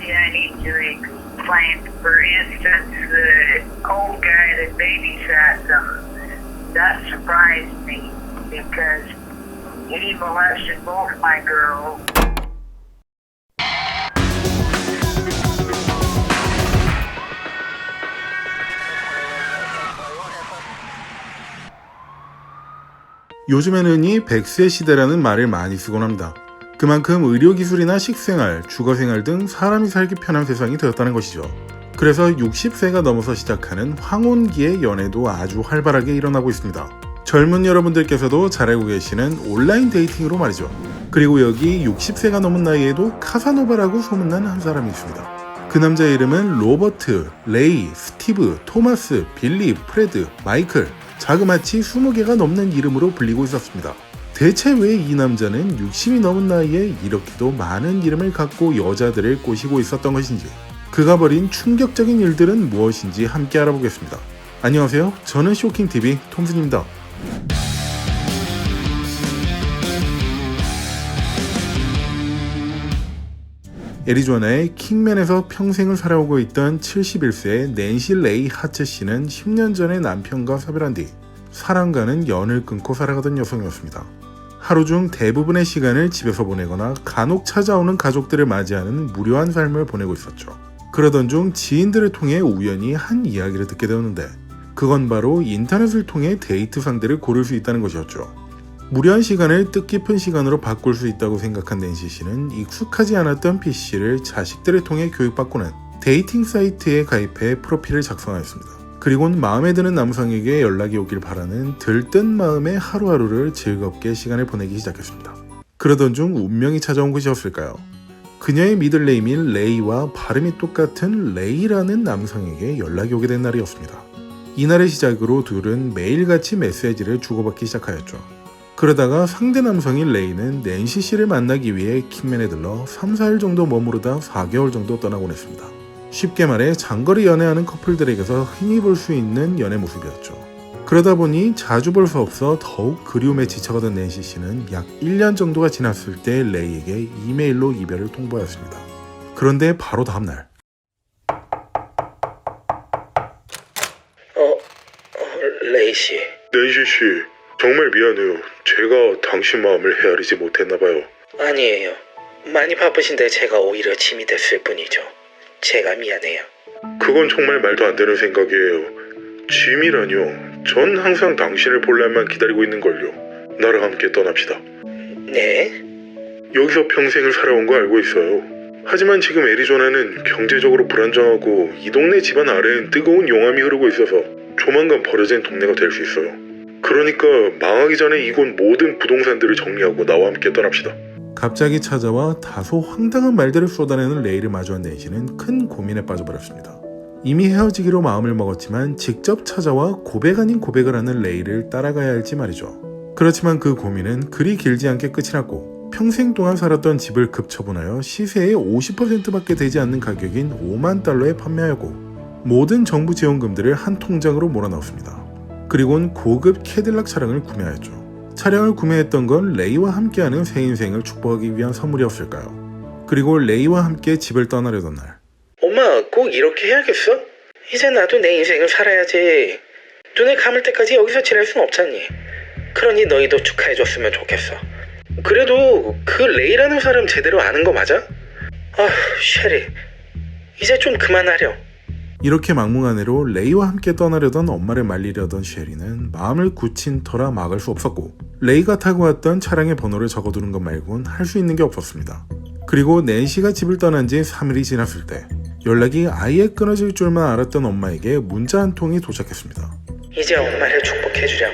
something I need to explain. For instance, the old guy that babysat them, that surprised me because he molested both my girls. 요즘에는 이 100세 시대라는 말을 많이 쓰곤 합니다. 그만큼 의료기술이나 식생활, 주거생활 등 사람이 살기 편한 세상이 되었다는 것이죠. 그래서 60세가 넘어서 시작하는 황혼기의 연애도 아주 활발하게 일어나고 있습니다. 젊은 여러분들께서도 잘 알고 계시는 온라인 데이팅으로 말이죠. 그리고 여기 60세가 넘은 나이에도 카사노바라고 소문난 한 사람이 있습니다. 그 남자의 이름은 로버트, 레이, 스티브, 토마스, 빌리, 프레드, 마이클, 자그마치 20개가 넘는 이름으로 불리고 있었습니다. 대체 왜 이 남자는 60이 넘은 나이에 이렇게도 많은 이름을 갖고 여자들을 꼬시고 있었던 것인지, 그가 벌인 충격적인 일들은 무엇인지 함께 알아보겠습니다. 안녕하세요. 저는 쇼킹TV 톰슨입니다. 애리조나의 킹맨에서 평생을 살아오고 있던 71세의 낸시 레이 하츠 씨는 10년 전에 남편과 사별한 뒤 사랑과는 연을 끊고 살아가던 여성이었습니다. 하루 중 대부분의 시간을 집에서 보내거나 간혹 찾아오는 가족들을 맞이하는 무료한 삶을 보내고 있었죠. 그러던 중 지인들을 통해 우연히 한 이야기를 듣게 되었는데, 그건 바로 인터넷을 통해 데이트 상대를 고를 수 있다는 것이었죠. 무료한 시간을 뜻깊은 시간으로 바꿀 수 있다고 생각한 낸시 씨는 익숙하지 않았던 PC를 자식들을 통해 교육받고는 데이팅 사이트에 가입해 프로필을 작성하였습니다. 그리고는 마음에 드는 남성에게 연락이 오길 바라는 들뜬 마음의 하루하루를 즐겁게 시간을 보내기 시작했습니다. 그러던 중 운명이 찾아온 것이었을까요? 그녀의 미들네임인 레이와 발음이 똑같은 레이라는 남성에게 연락이 오게 된 날이었습니다. 이날의 시작으로 둘은 매일같이 메시지를 주고받기 시작하였죠. 그러다가 상대 남성인 레이는 낸시 씨를 만나기 위해 킹맨에 들러 3, 4일 정도 머무르다 4개월 정도 떠나곤 했습니다. 쉽게 말해 장거리 연애하는 커플들에게서 흔히 볼 수 있는 연애 모습이었죠. 그러다 보니 자주 볼 수 없어 더욱 그리움에 지쳐가던 낸시 씨는 약 1년 정도가 지났을 때 레이에게 이메일로 이별을 통보하였습니다. 그런데 바로 다음날 레이 씨. 낸시 씨, 정말 미안해요. 제가 당신 마음을 헤아리지 못했나봐요. 아니에요. 많이 바쁘신데 제가 오히려 짐이 됐을 뿐이죠. 제가 미안해요. 그건 정말 말도 안 되는 생각이에요. 짐이라뇨. 전 항상 당신을 볼 날만 기다리고 있는걸요. 나랑 함께 떠납시다. 네? 여기서 평생을 살아온 거 알고 있어요. 하지만 지금 애리조나는 경제적으로 불안정하고 이 동네 집안 아래엔 뜨거운 용암이 흐르고 있어서 조만간 버려진 동네가 될 수 있어요. 그러니까 망하기 전에 이곳 모든 부동산들을 정리하고 나와 함께 떠납시다. 갑자기 찾아와 다소 황당한 말들을 쏟아내는 레이를 마주한 낸시는 큰 고민에 빠져버렸습니다. 이미 헤어지기로 마음을 먹었지만 직접 찾아와 고백 아닌 고백을 하는 레이를 따라가야 할지 말이죠. 그렇지만 그 고민은 그리 길지 않게 끝이 났고, 평생 동안 살았던 집을 급처분하여 시세의 50%밖에 되지 않는 가격인 5만 달러에 판매하였고, 모든 정부 지원금들을 한 통장으로 몰아넣었습니다. 그리고는 고급 캐딜락 차량을 구매하였죠. 차량을 구매했던 건 레이와 함께하는 새 인생을 축복하기 위한 선물이었을까요? 그리고 레이와 함께 집을 떠나려던 날, 엄마, 꼭 이렇게 해야겠어? 이제 나도 내 인생을 살아야지. 눈을 감을 때까지 여기서 지낼 순 없잖니. 그러니 너희도 축하해줬으면 좋겠어. 그래도 그 레이라는 사람 제대로 아는 거 맞아? 쉐리, 이제 좀 그만하렴. 이렇게 막무가내로 레이와 함께 떠나려던 엄마를 말리려던 쉐리는 마음을 굳힌 터라 막을 수 없었고, 레이가 타고 왔던 차량의 번호를 적어두는 것 말곤 할 수 있는 게 없었습니다. 그리고 낸시가 집을 떠난 지 3일이 지났을 때 연락이 아예 끊어질 줄만 알았던 엄마에게 문자 한 통이 도착했습니다. 이제 엄마를 축복해주렴.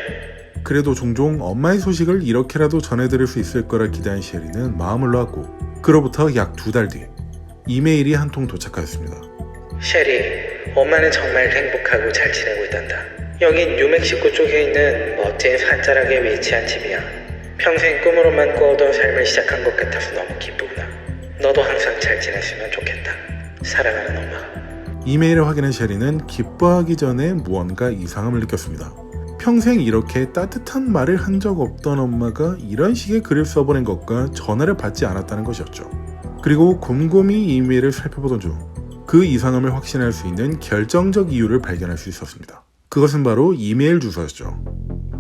그래도 종종 엄마의 소식을 이렇게라도 전해드릴 수 있을 거라 기대한 쉐리는 마음을 놓았고, 그로부터 약 2달 뒤 이메일이 한 통 도착하였습니다. 쉐리, 엄마는 정말 행복하고 잘 지내고 있단다. 여긴 뉴멕시코 쪽에 있는 멋진 산자락에 위치한 집이야. 평생 꿈으로만 꾸어던 삶을 시작한 것 같아서 너무 기쁘구나. 너도 항상 잘 지냈으면 좋겠다. 사랑하는 엄마. 이메일을 확인한 쉐리는 기뻐하기 전에 무언가 이상함을 느꼈습니다. 평생 이렇게 따뜻한 말을 한 적 없던 엄마가 이런 식의 글을 써보낸 것과 전화를 받지 않았다는 것이었죠. 그리고 곰곰이 이메일을 살펴보던 중 그 이상함을 확신할 수 있는 결정적 이유를 발견할 수 있었습니다. 그것은 바로 이메일 주소였죠.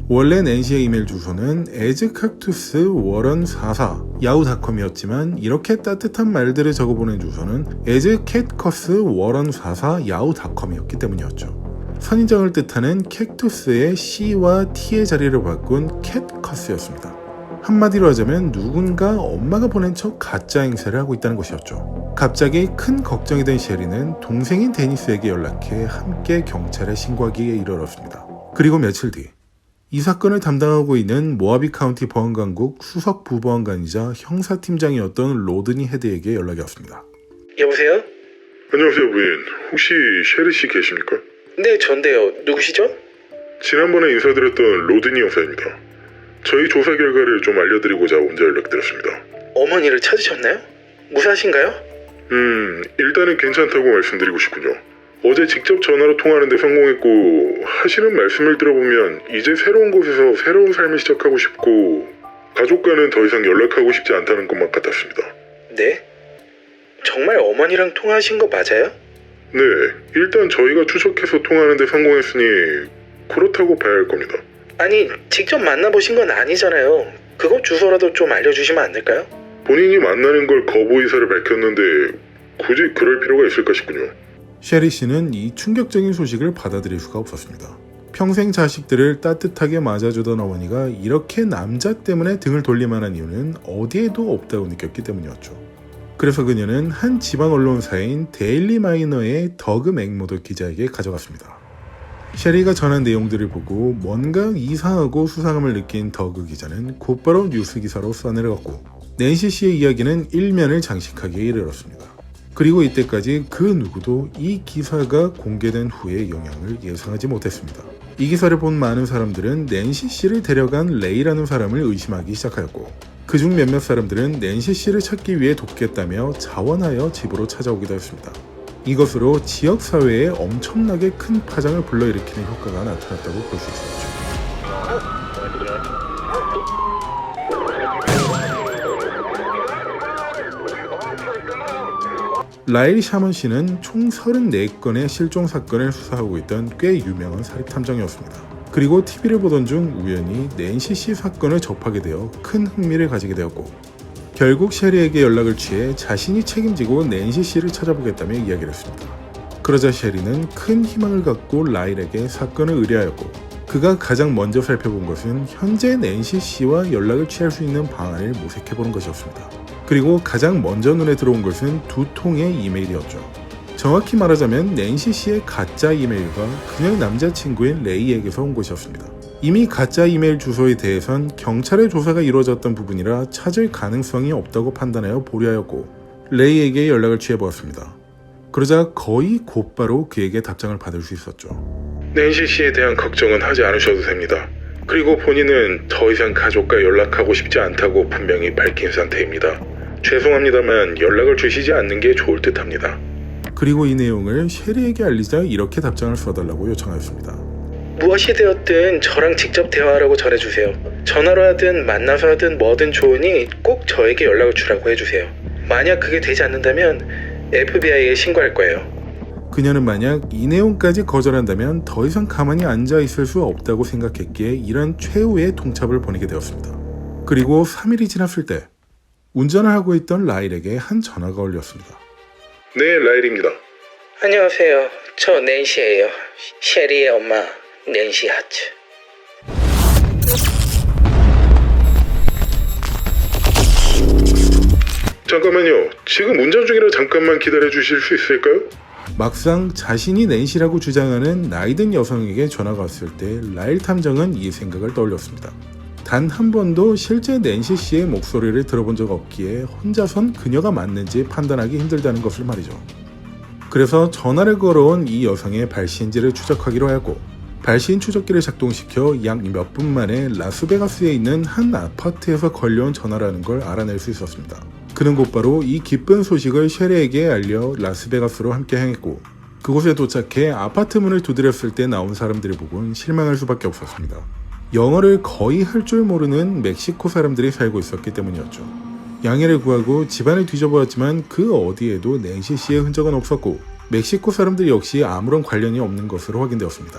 원래 낸시의 이메일 주소는 ascactuswarren44 yahoo.com이었지만 이렇게 따뜻한 말들을 적어보낸 주소는 ascactuswarren44 yahoo.com이었기 때문이었죠. 선인장을 뜻하는 캡투스의 C와 T의 자리를 바꾼 캣커스였습니다. 한마디로 하자면 누군가 엄마가 보낸 척 가짜 행세를 하고 있다는 것이었죠. 갑자기 큰 걱정이 된 셰리는 동생인 데니스에게 연락해 함께 경찰에 신고하기에 이르렀습니다. 그리고 며칠 뒤 이 사건을 담당하고 있는 모하비 카운티 보안강국 수석 부보안관이자 형사팀장이었던 로드니 헤드에게 연락이 왔습니다. 여보세요? 안녕하세요, 부인. 혹시 셰리 씨 계십니까? 네, 전데요. 누구시죠? 지난번에 인사드렸던 로드니 형사입니다. 저희 조사 결과를 좀 알려드리고자 먼저 연락드렸습니다. 어머니를 찾으셨나요? 무사하신가요? 일단은 괜찮다고 말씀드리고 싶군요. 어제 직접 전화로 통화하는데 성공했고, 하시는 말씀을 들어보면 이제 새로운 곳에서 새로운 삶을 시작하고 싶고 가족과는 더 이상 연락하고 싶지 않다는 것만 같았습니다. 네? 정말 어머니랑 통화하신 거 맞아요? 네, 일단 저희가 추적해서 통화하는데 성공했으니 그렇다고 봐야 할 겁니다. 아니, 직접 만나보신 건 아니잖아요. 그거 주소라도 좀 알려주시면 안 될까요? 본인이 만나는 걸 거부 의사를 밝혔는데 굳이 그럴 필요가 있을까 싶군요. 셰리 씨는 이 충격적인 소식을 받아들일 수가 없었습니다. 평생 자식들을 따뜻하게 맞아주던 어머니가 이렇게 남자 때문에 등을 돌릴만한 이유는 어디에도 없다고 느꼈기 때문이었죠. 그래서 그녀는 한 지방 언론사인 데일리 마이너의 더그 맥모더 기자에게 가져갔습니다. 셰리가 전한 내용들을 보고 뭔가 이상하고 수상함을 느낀 더그 기자는 곧바로 뉴스 기사로 써내려갔고 낸시 씨의 이야기는 일면을 장식하기에 이르렀습니다. 그리고 이때까지 그 누구도 이 기사가 공개된 후의 영향을 예상하지 못했습니다. 이 기사를 본 많은 사람들은 낸시 씨를 데려간 레이라는 사람을 의심하기 시작하였고 그중 몇몇 사람들은 낸시 씨를 찾기 위해 돕겠다며 자원하여 집으로 찾아오기도 했습니다. 이것으로 지역사회에 엄청나게 큰 파장을 불러일으키는 효과가 나타났다고 볼 수 있었죠. 라일 샤먼 씨는 총 34건의 실종 사건을 수사하고 있던 꽤 유명한 사립탐정이었습니다. 그리고 TV를 보던 중 우연히 낸시 씨 사건을 접하게 되어 큰 흥미를 가지게 되었고 결국 셰리에게 연락을 취해 자신이 책임지고 낸시 씨를 찾아보겠다며 이야기를 했습니다. 그러자 셰리는 큰 희망을 갖고 라일에게 사건을 의뢰하였고 그가 가장 먼저 살펴본 것은 현재 낸시 씨와 연락을 취할 수 있는 방안을 모색해보는 것이었습니다. 그리고 가장 먼저 눈에 들어온 것은 2통의 이메일이었죠. 정확히 말하자면 낸시 씨의 가짜 이메일과 그녀의 남자친구인 레이에게서 온 것이었습니다. 이미 가짜 이메일 주소에 대해선 경찰의 조사가 이루어졌던 부분이라 찾을 가능성이 없다고 판단하여 보류하였고 레이에게 연락을 취해보았습니다. 그러자 거의 곧바로 그에게 답장을 받을 수 있었죠. 낸시 씨에 대한 걱정은 하지 않으셔도 됩니다. 그리고 본인은 더 이상 가족과 연락하고 싶지 않다고 분명히 밝힌 상태입니다. 죄송합니다만 연락을 주시지 않는 게 좋을 듯 합니다. 그리고 이 내용을 셰리에게 알리자 이렇게 답장을 써달라고 요청하였습니다. 무엇이 되었든 저랑 직접 대화하라고 전해주세요. 전화로 하든 만나서 하든 뭐든 좋으니 꼭 저에게 연락을 주라고 해주세요. 만약 그게 되지 않는다면 FBI에 신고할 거예요. 그녀는 만약 이 내용까지 거절한다면 더 이상 가만히 앉아있을 수 없다고 생각했기에 이런 최후의 통첩을 보내게 되었습니다. 그리고 3일이 지났을 때 운전을 하고 있던 라일에게 한 전화가 걸렸습니다. 네, 라일입니다. 안녕하세요. 저 낸시예요. 셰리의 엄마 낸시 하츠. 잠깐만요. 지금 운전 중이라 잠깐만 기다려 주실 수 있을까요? 막상 자신이 낸시라고 주장하는 나이든 여성에게 전화가 왔을 때 라일 탐정은 이 생각을 떠올렸습니다. 단 한 번도 실제 낸시 씨의 목소리를 들어본 적 없기에 혼자선 그녀가 맞는지 판단하기 힘들다는 것을 말이죠. 그래서 전화를 걸어온 이 여성의 발신지를 추적하기로 하였고 발신 추적기를 작동시켜 약 몇 분 만에 라스베가스에 있는 한 아파트에서 걸려온 전화라는 걸 알아낼 수 있었습니다. 그는 곧바로 이 기쁜 소식을 셰리에게 알려 라스베가스로 함께 향했고 그곳에 도착해 아파트 문을 두드렸을 때 나온 사람들을 보곤 실망할 수밖에 없었습니다. 영어를 거의 할 줄 모르는 멕시코 사람들이 살고 있었기 때문이었죠. 양해를 구하고 집안을 뒤져보았지만 그 어디에도 낸시 씨의 흔적은 없었고 멕시코 사람들 역시 아무런 관련이 없는 것으로 확인되었습니다.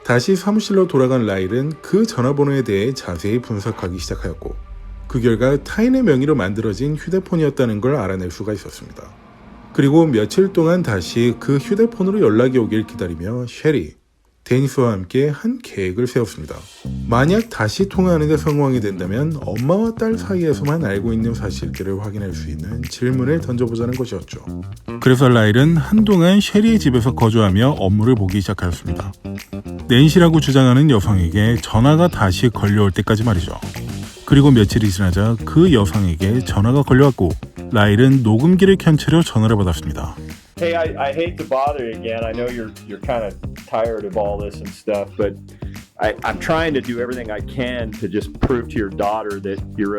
다시 사무실로 돌아간 라일은 그 전화번호에 대해 자세히 분석하기 시작하였고 그 결과 타인의 명의로 만들어진 휴대폰이었다는 걸 알아낼 수가 있었습니다. 그리고 며칠 동안 다시 그 휴대폰으로 연락이 오길 기다리며 셰리, 데니스와 함께 한 계획을 세웠습니다. 만약 다시 통화하는 데 성공하게 된다면 엄마와 딸 사이에서만 알고 있는 사실들을 확인할 수 있는 질문을 던져보자는 것이었죠. 그래서 라일은 한동안 셰리의 집에서 거주하며 업무를 보기 시작하였습니다. 낸시라고 주장하는 여성에게 전화가 다시 걸려올 때까지 말이죠. 그리고 며칠이 지나자 그 여성에게 전화가 걸려왔고 라일은 녹음기를 켠 채로 전화를 받았습니다. Hey, I hate to bother you again. I know you're kind of tired of all this and stuff, but I'm trying to do everything I can to just prove to your daughter that you're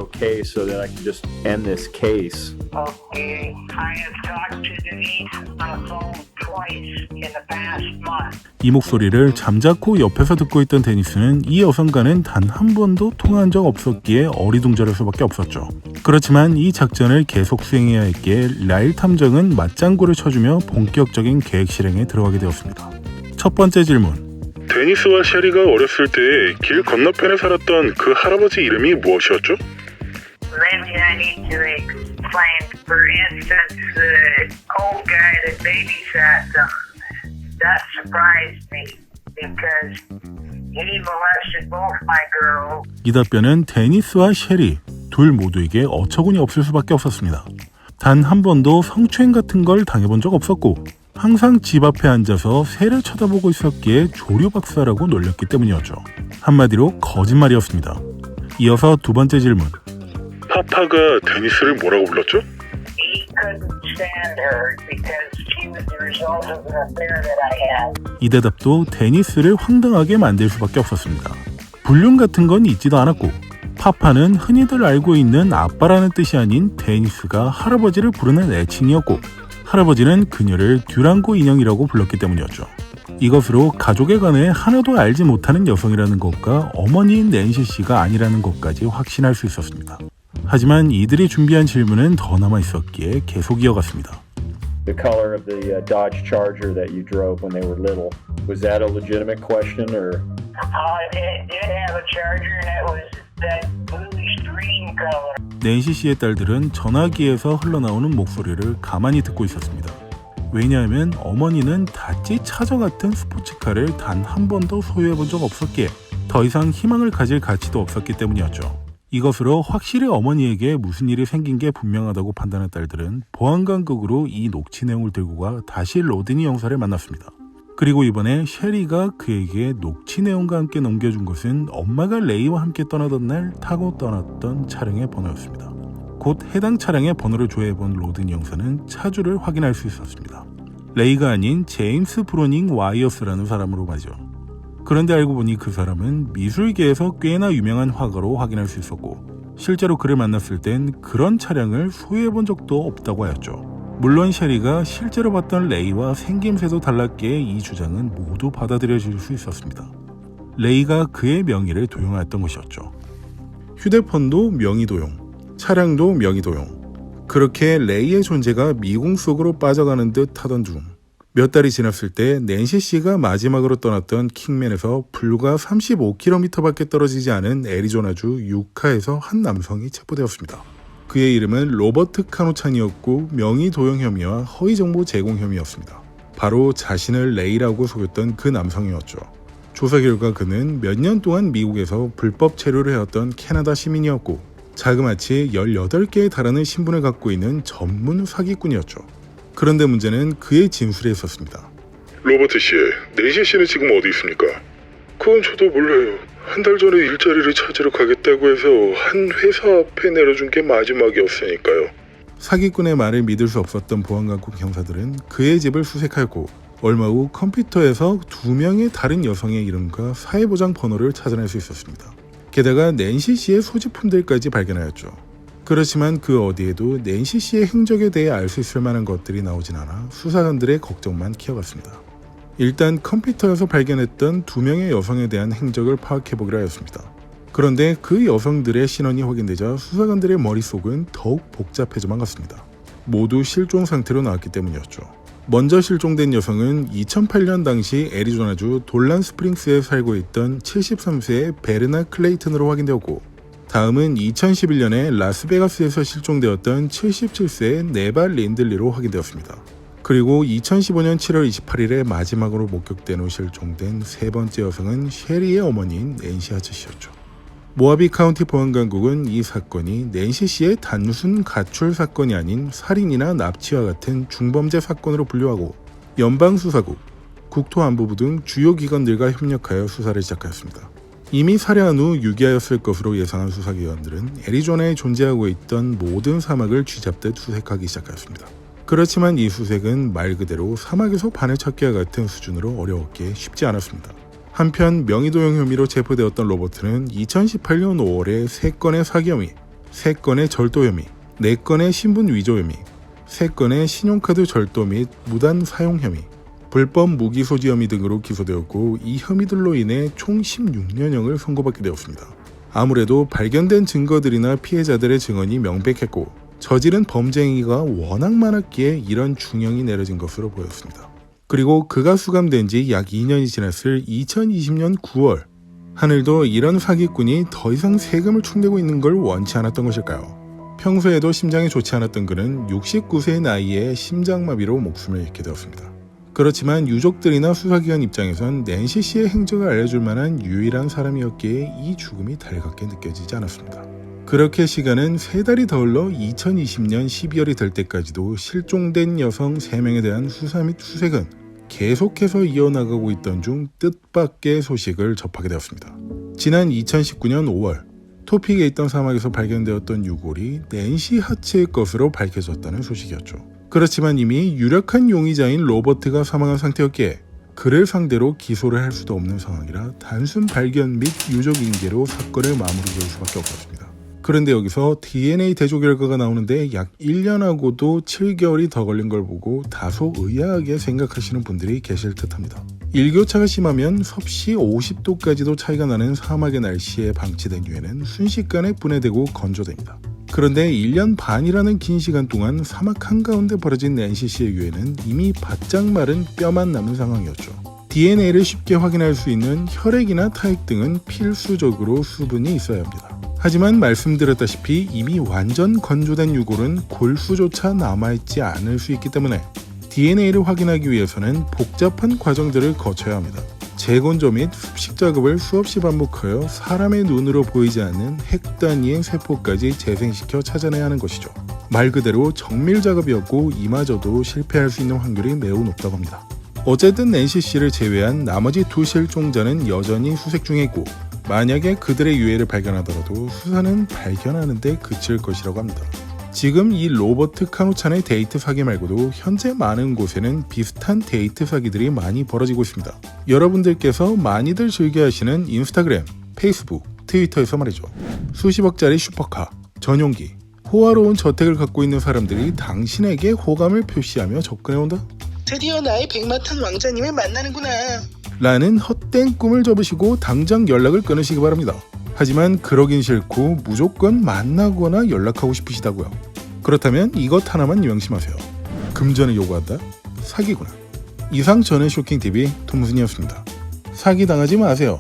okay, so that I can just end this case. Okay, I have talked to Denise on the phone twice in the past month. 이 목소리를 잠자코 옆에서 듣고 있던 데니스는 이 여성과는 단 한 번도 통화한 적 없었기에 어리둥절할 수밖에 없었죠. 그렇지만 이 작전을 계속 수행해야 했기에 라일 탐정은 맞장구를 쳐주며 본격적인 계획 실행에 들어가게 되었습니다. 첫 번째 질문. 데니스와 셰리가 어렸을 때 길 건너편에 살았던 그 할아버지 이름이 무엇이었죠? Maybe I need to explain, for instance, the old guy that babysat them. That surprised me because he molested both my girls. 이 답변은 데니스와 셰리 둘 모두에게 어처구니 없을 수밖에 없었습니다. 단 한 번도 성추행 같은 걸 당해본 적 없었고 항상 집 앞에 앉아서 새를 쳐다보고 있었기에 조류박사라고 놀렸기 때문이었죠. 한마디로 거짓말이었습니다. 이어서 두 번째 질문. 파파가 데니스를 뭐라고 불렀죠? He couldn't stand her because she was the result of an affair that I had. 이 대답도 데니스를 황당하게 만들 수밖에 없었습니다. 불륜 같은 건 있지도 않았고 파파는 흔히들 알고 있는 아빠라는 뜻이 아닌 데니스가 할아버지를 부르는 애칭이었고 할아버지는 그녀를 듀랑고 인형이라고 불렀기 때문이었죠. 이것으로 가족에 관해 하나도 알지 못하는 여성이라는 것과 어머니인 낸시 씨가 아니라는 것까지 확신할 수 있었습니다. 하지만 이들이 준비한 질문은 더 남아 있었기에 계속 이어갔습니다. The color of the Dodge Charger that you drove when they were little, was that a legitimate question or? It did have a charger and it was that bluish green color. 낸시 씨의 딸들은 전화기에서 흘러나오는 목소리를 가만히 듣고 있었습니다. 왜냐하면 어머니는 다찌 차저 같은 스포츠카를 단 한 번도 소유해본 적 없었기에 더 이상 희망을 가질 가치도 없었기 때문이었죠. 이것으로 확실히 어머니에게 무슨 일이 생긴 게 분명하다고 판단한 딸들은 보안관극으로 이 녹취 내용을 들고 가 다시 로드니 형사를 만났습니다. 그리고 이번에 셰리가 그에게 녹취 내용과 함께 넘겨준 것은 엄마가 레이와 함께 떠나던 날 타고 떠났던 차량의 번호였습니다. 곧 해당 차량의 번호를 조회해본 로드니 형사는 차주를 확인할 수 있었습니다. 레이가 아닌 제임스 브로닝 와이어스라는 사람으로 말이죠. 그런데 알고 보니 그 사람은 미술계에서 꽤나 유명한 화가로 확인할 수 있었고 실제로 그를 만났을 땐 그런 차량을 소유해본 적도 없다고 하였죠. 물론 셰리가 실제로 봤던 레이와 생김새도 달랐기에 이 주장은 모두 받아들여질 수 있었습니다. 레이가 그의 명의를 도용하였던 것이었죠. 휴대폰도 명의 도용, 차량도 명의 도용. 그렇게 레이의 존재가 미궁 속으로 빠져가는 듯 하던 중 몇 달이 지났을 때 낸시 씨가 마지막으로 떠났던 킹맨에서 불과 35km밖에 떨어지지 않은 애리조나주 유카에서 한 남성이 체포되었습니다. 그의 이름은 로버트 카노찬이었고 명의 도용 혐의와 허위 정보 제공 혐의였습니다. 바로 자신을 레이라고 속였던 그 남성이었죠. 조사 결과 그는 몇 년 동안 미국에서 불법 체류를 해왔던 캐나다 시민이었고 자그마치 18개에 달하는 신분을 갖고 있는 전문 사기꾼이었죠. 그런데 문제는 그의 진술에 있었습니다. 로버트 씨, 낸시 씨는 지금 어디 있습니까? 그건 저도 몰라요. 한 달 전에 일자리를 찾으러 가겠다고 해서 한 회사 앞에 내려준 게 마지막이었으니까요. 사기꾼의 말을 믿을 수 없었던 보안관국 형사들은 그의 집을 수색하였고 얼마 후 컴퓨터에서 2명의 다른 여성의 이름과 사회보장 번호를 찾아낼 수 있었습니다. 게다가 낸시 씨의 소지품들까지 발견하였죠. 그렇지만 그 어디에도 낸시 씨의 행적에 대해 알 수 있을 만한 것들이 나오진 않아 수사관들의 걱정만 키워갔습니다. 일단 컴퓨터에서 발견했던 2명의 여성에 대한 행적을 파악해보기로 하였습니다. 그런데 그 여성들의 신원이 확인되자 수사관들의 머릿속은 더욱 복잡해져만 갔습니다. 모두 실종 상태로 나왔기 때문이었죠. 먼저 실종된 여성은 2008년 당시 애리조나주 돌란 스프링스에 살고 있던 73세의 베르나 클레이튼으로 확인되었고, 다음은 2011년에 라스베가스에서 실종되었던 77세의 네바 린들리로 확인되었습니다. 그리고 2015년 7월 28일에 마지막으로 목격된 후 실종된 세 번째 여성은 셰리의 어머니인 낸시 하츠씨였죠. 모하비 카운티 보안당국은 이 사건이 낸시 씨의 단순 가출 사건이 아닌 살인이나 납치와 같은 중범죄 사건으로 분류하고 연방수사국, 국토안보부 등 주요 기관들과 협력하여 수사를 시작하였습니다. 이미 살해한 후 유기하였을 것으로 예상한 수사기관들은 애리조나에 존재하고 있던 모든 사막을 쥐잡듯 수색하기 시작하였습니다. 그렇지만 이 수색은 말 그대로 사막에서 바늘 찾기와 같은 수준으로 어려웠기에 쉽지 않았습니다. 한편 명의도용 혐의로 체포되었던 로버트는 2018년 5월에 3건의 사기 혐의, 3건의 절도 혐의, 4건의 신분 위조 혐의, 3건의 신용카드 절도 및 무단 사용 혐의, 불법 무기 소지 혐의 등으로 기소되었고, 이 혐의들로 인해 총 16년형을 선고받게 되었습니다. 아무래도 발견된 증거들이나 피해자들의 증언이 명백했고 저지른 범죄 행위가 워낙 많았기에 이런 중형이 내려진 것으로 보였습니다. 그리고 그가 수감된 지 약 2년이 지났을 2020년 9월, 하늘도 이런 사기꾼이 더 이상 세금을 축내고 있는 걸 원치 않았던 것일까요? 평소에도 심장이 좋지 않았던 그는 69세의 나이에 심장마비로 목숨을 잃게 되었습니다. 그렇지만 유족들이나 수사기관 입장에선 낸시 씨의 행적을 알려줄 만한 유일한 사람이었기에 이 죽음이 달갑게 느껴지지 않았습니다. 그렇게 시간은 3달이 더 흘러 2020년 12월이 될 때까지도 실종된 여성 3명에 대한 수사 및 수색은 계속해서 이어나가고 있던 중 뜻밖의 소식을 접하게 되었습니다. 지난 2019년 5월, 토픽에 있던 사막에서 발견되었던 유골이 낸시 하츠의 것으로 밝혀졌다는 소식이었죠. 그렇지만 이미 유력한 용의자인 로버트가 사망한 상태였기에 그를 상대로 기소를 할 수도 없는 상황이라 단순 발견 및 유족 인계로 사건을 마무리할 수밖에 없었습니다. 그런데 여기서 DNA 대조 결과가 나오는데 약 1년하고도 7개월이 더 걸린 걸 보고 다소 의아하게 생각하시는 분들이 계실 듯합니다. 일교차가 심하면 섭씨 50도까지도 차이가 나는 사막의 날씨에 방치된 유해는 순식간에 분해되고 건조됩니다. 그런데 1년 반이라는 긴 시간 동안 사막 한가운데 벌어진 낸시 씨의 유해는 이미 바짝 마른 뼈만 남은 상황이었죠. DNA를 쉽게 확인할 수 있는 혈액이나 타액 등은 필수적으로 수분이 있어야 합니다. 하지만 말씀드렸다시피 이미 완전 건조된 유골은 골수조차 남아있지 않을 수 있기 때문에 DNA를 확인하기 위해서는 복잡한 과정들을 거쳐야 합니다. 재건조 및 습식 작업을 수없이 반복하여 사람의 눈으로 보이지 않는 핵 단위의 세포까지 재생시켜 찾아내야 하는 것이죠. 말 그대로 정밀 작업이었고 이마저도 실패할 수 있는 확률이 매우 높다고 합니다. 어쨌든 낸시 씨를 제외한 나머지 2 실종자는 여전히 수색 중에 있고 만약에 그들의 유해를 발견하더라도 수사는 발견하는 데 그칠 것이라고 합니다. 지금 이 로버트 카노찬의 데이트 사기 말고도 현재 많은 곳에는 비슷한 데이트 사기들이 많이 벌어지고 있습니다. 여러분들께서 많이들 즐겨하시는 인스타그램, 페이스북, 트위터에서 말이죠. 수십억짜리 슈퍼카, 전용기, 호화로운 저택을 갖고 있는 사람들이 당신에게 호감을 표시하며 접근해온다? 드디어 나의 백마탄 왕자님을 만나는구나. 라는 헛된 꿈을 접으시고 당장 연락을 끊으시기 바랍니다. 하지만 그러긴 싫고 무조건 만나거나 연락하고 싶으시다고요. 그렇다면 이것 하나만 명심하세요. 금전을 요구한다? 사기구나. 이상 저는 쇼킹TV 톰슨이었습니다. 사기당하지 마세요.